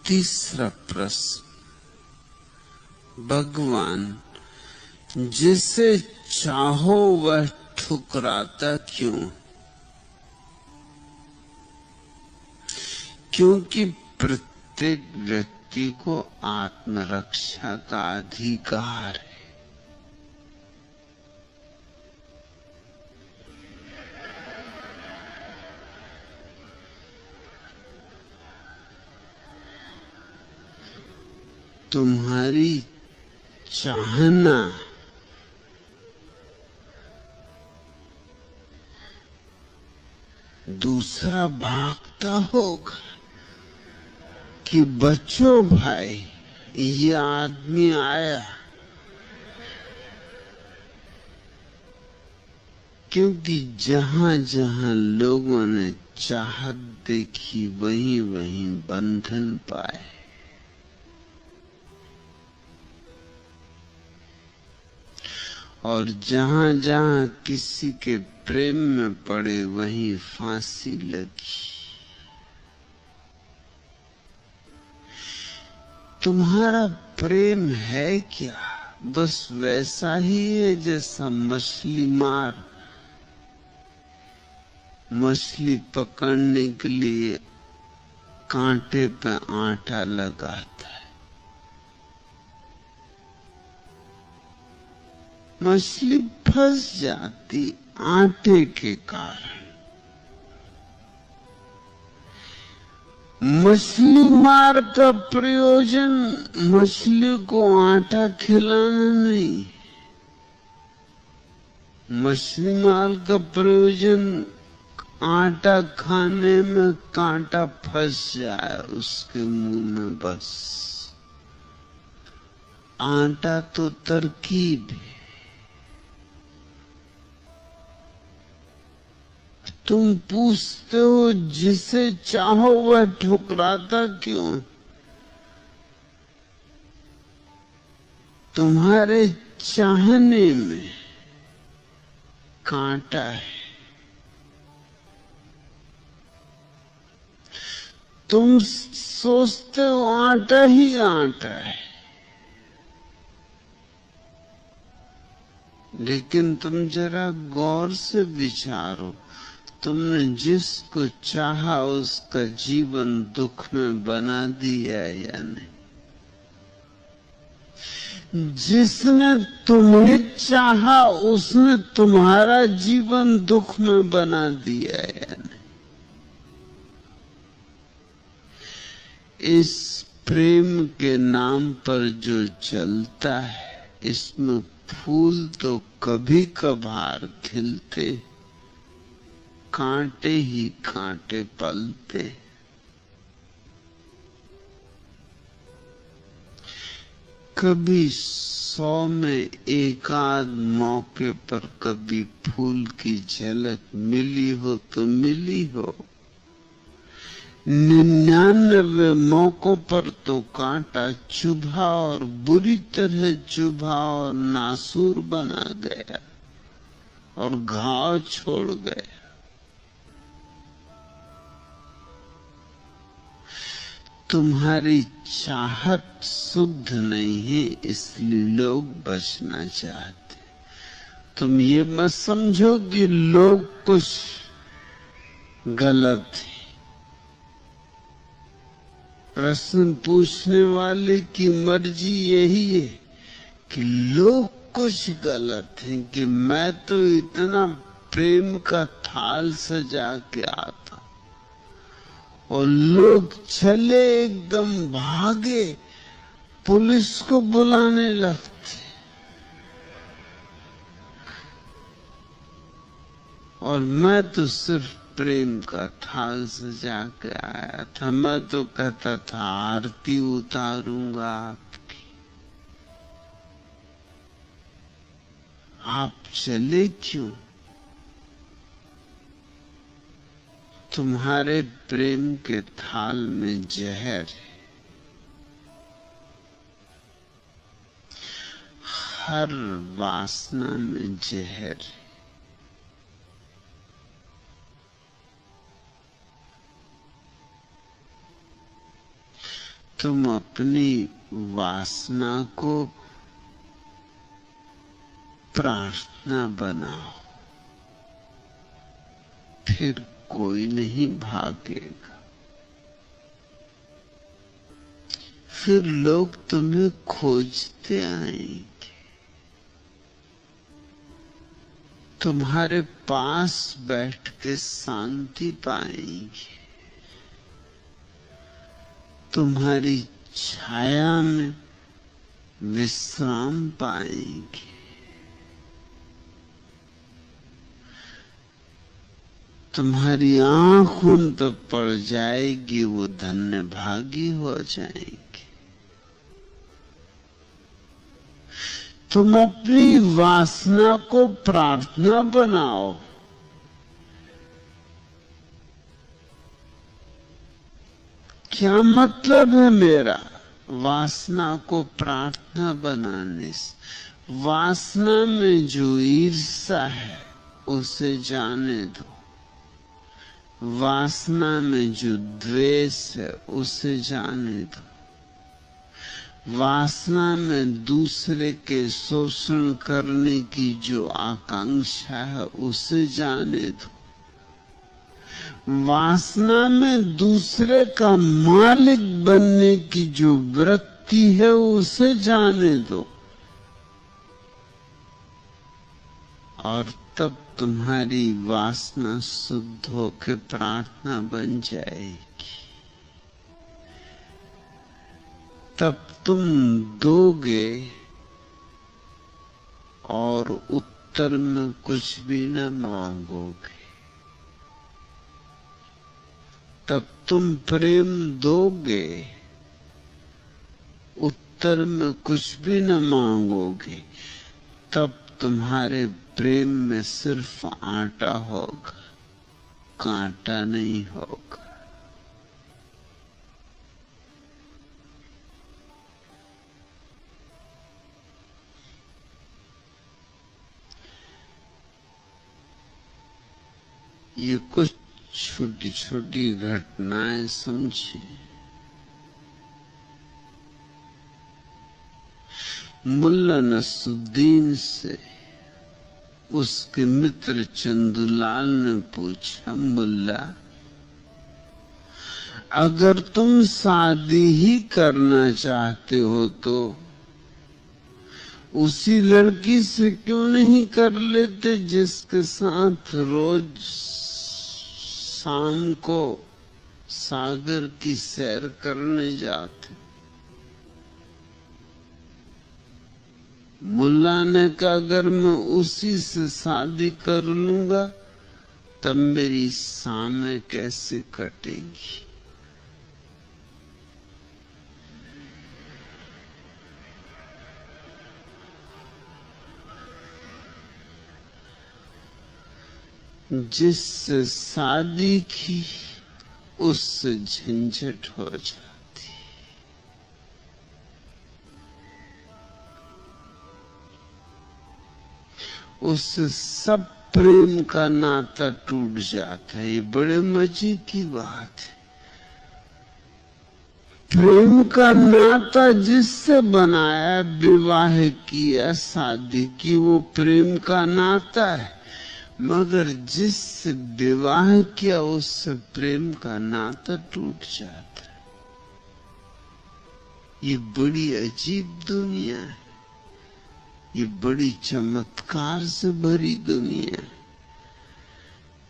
तीसरा प्रश्न, भगवान जिसे चाहो वह ठुकराता क्यों? क्योंकि प्रत्येक व्यक्ति को आत्मरक्षा का अधिकार है। तुम्हारी चाहना दूसरा भागता होगा कि बच्चों भाई, ये आदमी आया। क्योंकि जहां जहां लोगों ने चाहत देखी वहीं वहीं बंधन पाए। और जहां जहां किसी के प्रेम में पड़े वहीं फांसी लगी। तुम्हारा प्रेम है क्या? बस वैसा ही है जैसा मछली पकड़ने के लिए कांटे पे आटा लगाता है। मछली फंस जाती आटे के कारण। मछली मार का प्रयोजन मछली को आटा खिलाना नहीं। मछली मार का प्रयोजन आटा खाने में कांटा फंस जाए उसके मुंह में। बस आटा तो तरकीब है। तुम पूछते हो जिसे चाहो वह ठुकराता क्यों? तुम्हारे चाहने में कांटा है। तुम सोचते हो आटा ही आटा है, लेकिन तुम जरा गौर से विचारो, तुमने जिसको चाहा उसका जीवन दुख में बना दिया या नहीं? जिसने तुम्हें चाहा उसने तुम्हारा जीवन दुख में बना दिया या नहीं? इस प्रेम के नाम पर जो चलता है, इसमें फूल तो कभी कभार खिलते, कांटे ही कांटे पलते। कभी 100 में एक आध मौके पर कभी फूल की झलक मिली हो तो मिली हो। 99 मौकों पर तो कांटा चुभा और बुरी तरह चुभा और नासूर बना गया और घाव छोड़ गया। तुम्हारी चाहत शुद्ध नहीं है, इसलिए लोग बचना चाहते। तुम ये मत समझो कि लोग कुछ गलत है। प्रश्न पूछने वाले की मर्जी यही है कि लोग कुछ गलत है, कि मैं तो इतना प्रेम का थाल सजा के आता और लोग चले एकदम भागे, पुलिस को बुलाने लगते और मैं तो सिर्फ प्रेम का थाल सजा के आया था। मैं तो कहता था आरती उतारूंगा आपकी। आप चले क्यों? तुम्हारे प्रेम के थाल में जहर है। हर वासना में जहर है। तुम अपनी वासना को प्रार्थना बनाओ, फिर कोई नहीं भागेगा। फिर लोग तुम्हें खोजते आएंगे, तुम्हारे पास बैठ के शांति पाएंगे, तुम्हारी छाया में विश्राम पाएंगे। तुम्हारी आंख उन पर पड़ जाएगी, वो धन्य भागी हो जाएंगे। तुम अपनी वासना को प्रार्थना बनाओ, क्या मतलब है मेरा वासना को प्रार्थना बनाने से? वासना में जो ईर्ष्या है उसे जाने दो, वासना में जो द्वेष है उसे जाने दो, वासना में दूसरे के शोषण करने की जो आकांक्षा है उसे जाने दो, वासना में दूसरे का मालिक बनने की जो वृत्ति है उसे जाने दो, और तब तुम्हारी वासना शुद्ध होकर प्रार्थना बन जाएगी। तब तुम दोगे और उत्तर में कुछ भी न मांगोगे। तब तुम प्रेम दोगे, उत्तर में कुछ भी न मांगोगे। तब तुम्हारे प्रेम में सिर्फ आटा होगा, कांटा नहीं होगा। ये कुछ छोटी छोटी घटनाएं समझे। मुल्ला नसरुद्दीन से उसके मित्र चंदूलाल ने पूछा, मुल्ला अगर तुम शादी ही करना चाहते हो तो उसी लड़की से क्यों नहीं कर लेते जिसके साथ रोज शाम को सागर की सैर करने जाते? मुल्ला ने कहा, अगर मैं उसी से शादी कर लूंगा तब मेरी शामें कैसे कटेगी? जिससे शादी की उससे झंझट हो जाती। उससे सब प्रेम का नाता टूट जाता है। ये बड़े मजे की बात है। प्रेम का नाता जिससे बनाया, विवाह किया, शादी की, वो प्रेम का नाता है। मगर जिससे विवाह किया उससे प्रेम का नाता टूट जाता है। ये बड़ी अजीब दुनिया है, ये बड़ी चमत्कार से भरी दुनिया है।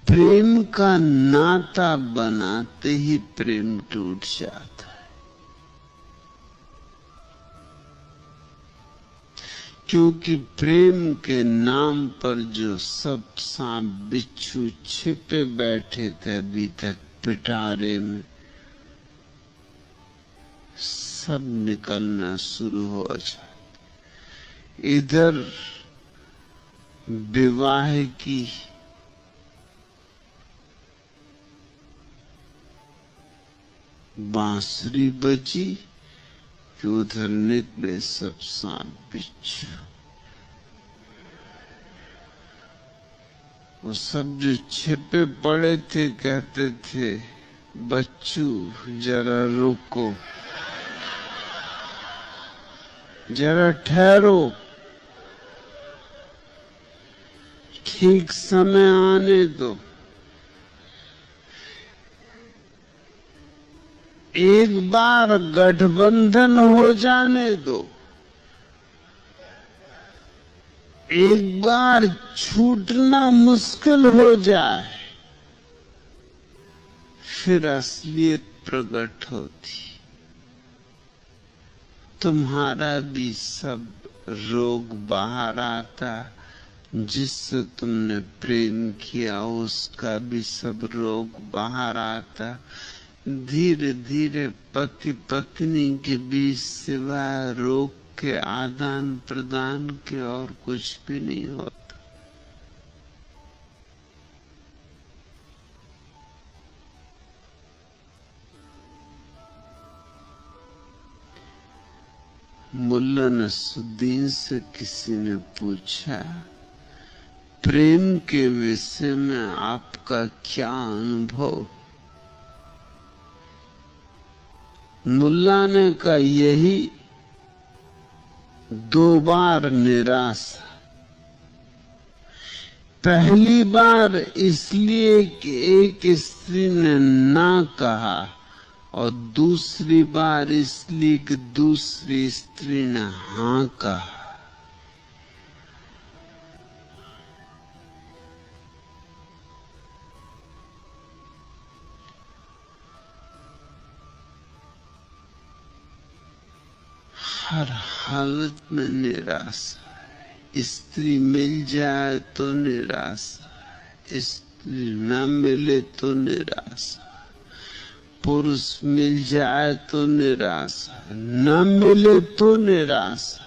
प्रेम का नाता बनाते ही प्रेम टूट जाता है। क्योंकि प्रेम के नाम पर जो सब सांप बिच्छू छिपे बैठे थे अभी तक पिटारे में, सब निकलना शुरू हो जाए। इधर विवाह की बांसुरी बजी कि उधर निकले सब सांप बिच्छू। वो सब जो छिपे पड़े थे कहते थे, बच्चू जरा रुको, जरा ठहरो, ठीक समय आने दो। एक बार गठबंधन हो जाने दो, एक बार छूटना मुश्किल हो जाए, फिर असलियत प्रकट होती। तुम्हारा भी सब रोग बाहर आता, जिससे तुमने प्रेम किया उसका भी सब रोग बाहर आता। धीरे धीरे पति पत्नी के बीच सिवाय रोग के आदान प्रदान के और कुछ भी नहीं होता। मुल्ला नसरुद्दीन से किसी ने पूछा, प्रेम के विषय में आपका क्या अनुभव? मुल्ला ने कहा, यही 2 बार निराशा। पहली बार इसलिए कि एक स्त्री ने ना कहा, और दूसरी बार इसलिए कि दूसरी स्त्री ने हाँ कहा। हर हालत में निराशा है। स्त्री मिल जाए तो निराशा है, स्त्री न मिले तो निराशा, पुरुष मिल जाए तो निराशा, न मिले तो निराशा।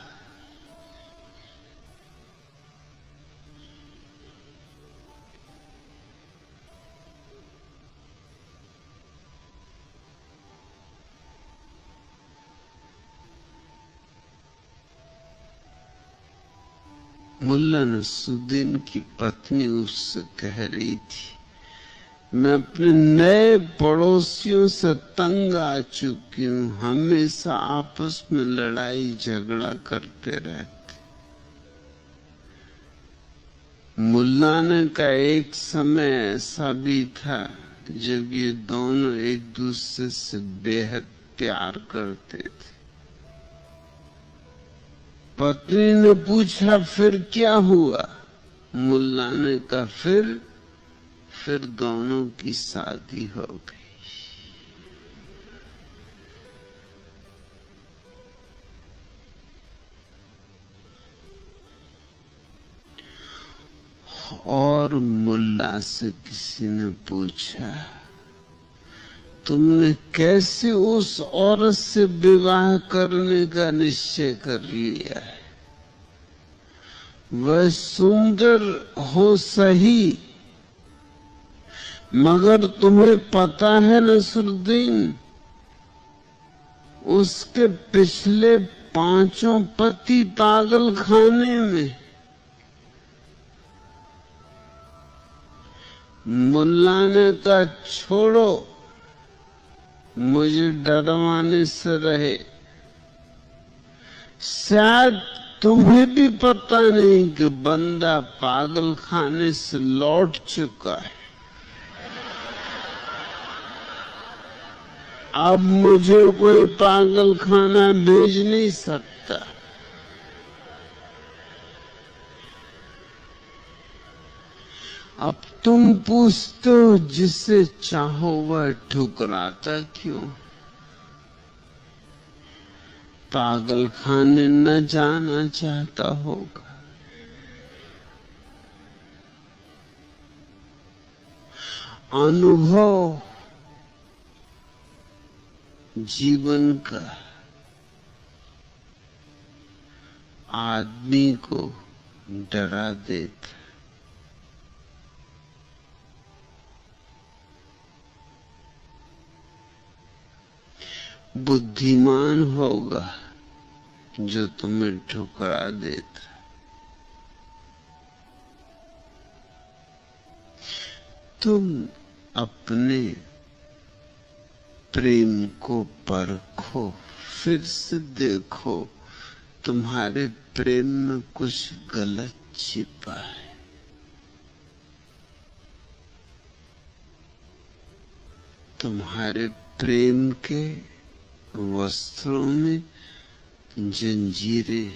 मुल्ला नसरुद्दीन की पत्नी उससे कह रही थी, मैं अपने नए पड़ोसियों से तंग आ चुकी हूं, हमेशा आपस में लड़ाई झगड़ा करते रहते। मुल्ला ने कहा, एक समय ऐसा भी था जब ये दोनों एक दूसरे से बेहद प्यार करते थे। पत्नी ने पूछा, फिर क्या हुआ? मुल्ला ने कहा, फिर दोनों की शादी हो गई। और मुल्ला से किसी ने पूछा, तुमने कैसे उस औरत से विवाह करने का निश्चय कर लिया है? वह सुंदर हो सही, मगर तुम्हें पता है नसरुद्दीन, उसके पिछले 5 पति पागल खाने में। मुल्ला ने कहा, छोड़ो, मुझे डरवाने से रहे। शायद तुम्हें भी पता नहीं कि बंदा पागल खाने से लौट चुका है। अब मुझे कोई पागल खाना भेज नहीं सकता। अब तुम पूछते हो, जिसे चाहो वह ठुकराता क्यों? पागल खाने न जाना चाहता होगा। अनुभव जीवन का आदमी को डरा देता। बुद्धिमान होगा जो तुम्हें ठुकरा देता। तुम अपने प्रेम को परखो, फिर से देखो तुम्हारे प्रेम में कुछ गलत छिपा है। तुम्हारे प्रेम के वस्त्रों में जंजीरें,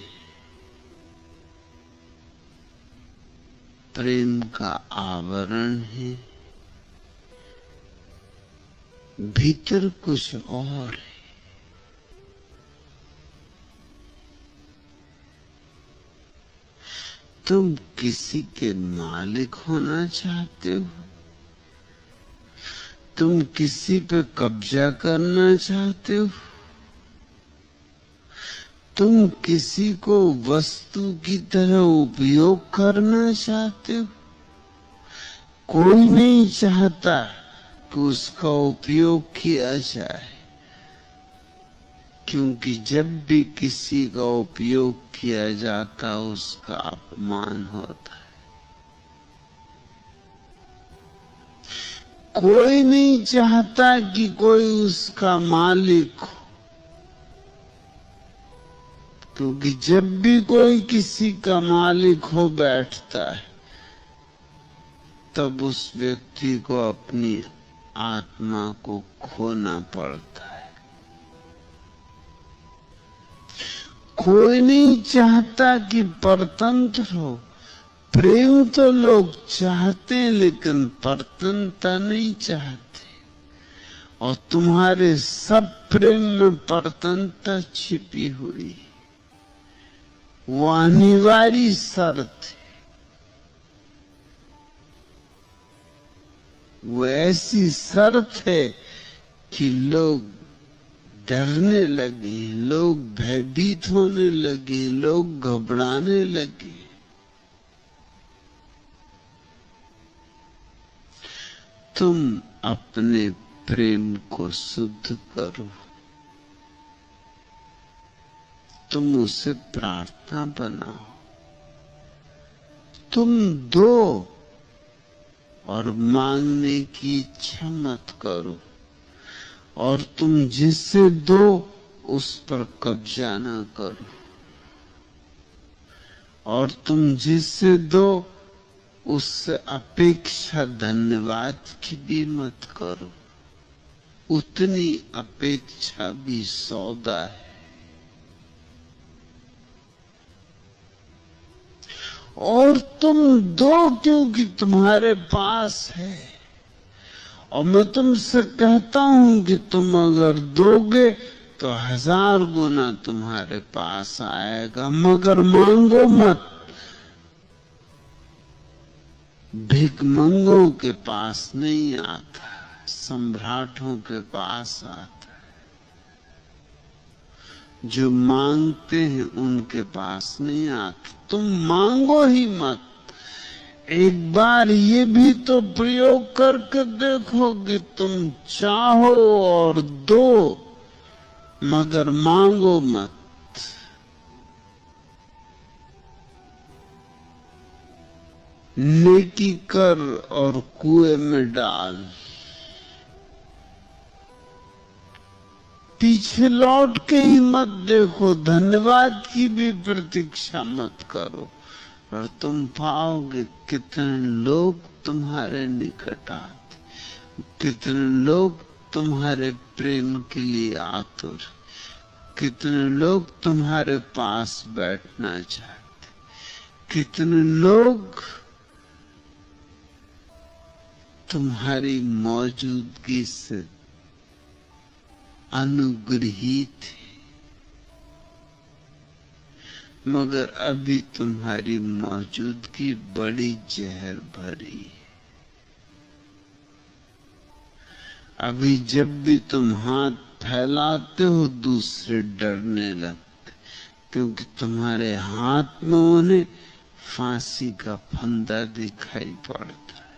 प्रेम का आवरण है, भीतर कुछ और है। तुम किसी के मालिक होना चाहते हो, तुम किसी पे कब्जा करना चाहते हो, तुम किसी को वस्तु की तरह उपयोग करना चाहते हो। कोई नहीं चाहता कि उसका उपयोग किया जाए, क्योंकि जब भी किसी का उपयोग किया जाता उसका अपमान होता है। कोई नहीं चाहता कि कोई उसका मालिक हो, क्योंकि जब भी कोई किसी का मालिक हो बैठता है तब उस व्यक्ति को अपनी आत्मा को खोना पड़ता है। कोई नहीं चाहता कि परतंत्र हो। प्रेम तो लोग चाहते हैं लेकिन परतंत्रता नहीं चाहते, और तुम्हारे सब प्रेम में परतंत्रता छिपी हुई है। वो अनिवार्य शर्त है, वो ऐसी शर्त है कि लोग डरने लगे, लोग भयभीत होने लगे, लोग घबराने लगे। तुम अपने प्रेम को शुद्ध करो, तुम उसे प्रार्थना बनाओ, तुम दो और मांगने की इच्छा मत करो, और तुम जिससे दो उस पर कब्जा न करो, और तुम जिससे दो उससे अपेक्षा धन्यवाद की भी मत करो। उतनी अपेक्षा भी सौदा है। और तुम दो क्योंकि तुम्हारे पास है, और मैं तुमसे कहता हूं कि तुम अगर दोगे तो 1000 गुना तुम्हारे पास आएगा। मगर मांगो मत। भिखमंगों के पास नहीं आता, सम्राटों के पास आता है। जो मांगते हैं उनके पास नहीं आता। तुम मांगो ही मत। एक बार ये भी तो प्रयोग करके देखो कि तुम चाहो और दो, मगर मांगो मत। नेकी कर और कुएं में डाल। पीछे लौट के ही मत देखो, धन्यवाद की भी प्रतीक्षा मत करो, और तुम पाओगे कितने लोग तुम्हारे निकट आते, कितने लोग तुम्हारे प्रेम के लिए आतुर, कितने लोग तुम्हारे पास बैठना चाहते, कितने लोग तुम्हारी मौजूदगी से अनुग्रहित है। मगर अभी तुम्हारी मौजूदगी बड़ी जहर भरी है। अभी जब भी तुम हाथ फैलाते हो दूसरे डरने लगते, क्योंकि तुम्हारे हाथ में उन्हें फांसी का फंदा दिखाई पड़ता है।